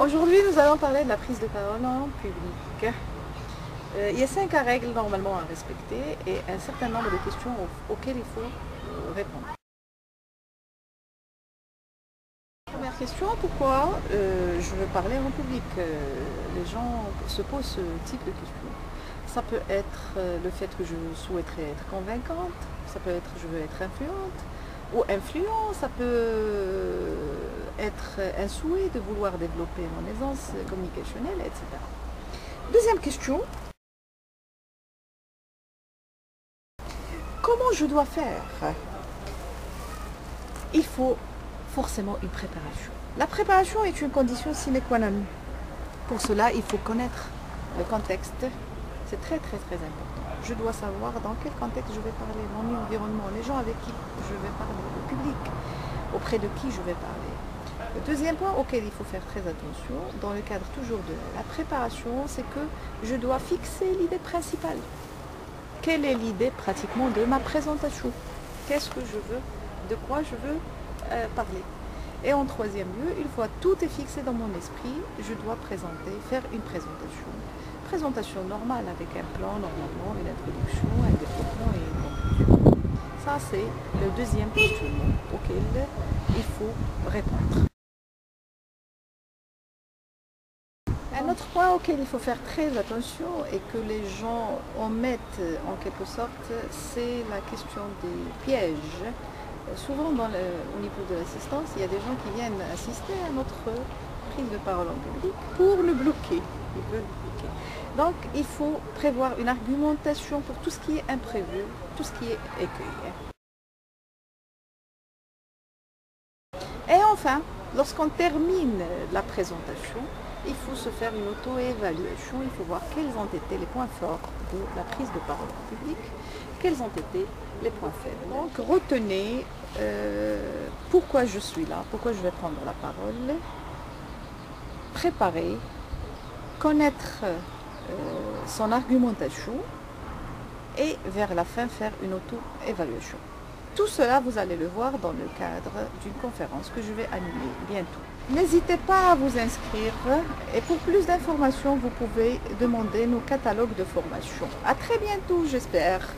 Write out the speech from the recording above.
Aujourd'hui, nous allons parler de la prise de parole en public. Il y a 5 règles normalement à respecter et un certain nombre de questions auxquelles il faut répondre. Première question, pourquoi je veux parler en public? Les gens se posent ce type de questions. Ça peut être le fait que je souhaiterais être convaincante, ça peut être je veux être influente ou influent, ça peut être un souhait de vouloir développer mon aisance communicationnelle, etc. Deuxième question, comment je dois faire? Il faut forcément une préparation. La préparation est une condition sine qua non. Pour cela, il faut connaître le contexte. C'est très important. Je dois savoir dans quel contexte je vais parler, mon environnement, les gens avec qui je vais parler, le public, auprès de qui je vais parler. Le deuxième point auquel il faut faire très attention, dans le cadre toujours de la préparation, c'est que je dois fixer l'idée principale. Quelle est l'idée pratiquement de ma présentation? Qu'est-ce que je veux, de quoi je veux parler? Et en troisième lieu, une fois tout est fixé dans mon esprit, je dois faire une présentation. Présentation normale avec un plan, normalement, une introduction, un développement et une conclusion. Ça, c'est le deuxième questionnement auquel il faut répondre. Un autre point auquel il faut faire très attention et que les gens omettent en quelque sorte, c'est la question des pièges. Souvent au niveau de l'assistance, il y a des gens qui viennent assister à notre prise de parole en public pour le bloquer. Ils veulent bloquer. Donc il faut prévoir une argumentation pour tout ce qui est imprévu, tout ce qui est écueil. Et enfin, lorsqu'on termine la présentation, il faut se faire une auto-évaluation, il faut voir quels ont été les points forts de la prise de parole en public, quels ont été les points faibles. Donc retenez pourquoi je suis là, pourquoi je vais prendre la parole, préparer, connaître son argumentation et vers la fin faire une auto-évaluation. Tout cela, vous allez le voir dans le cadre d'une conférence que je vais animer bientôt. N'hésitez pas à vous inscrire et pour plus d'informations, vous pouvez demander nos catalogues de formation. À très bientôt, j'espère.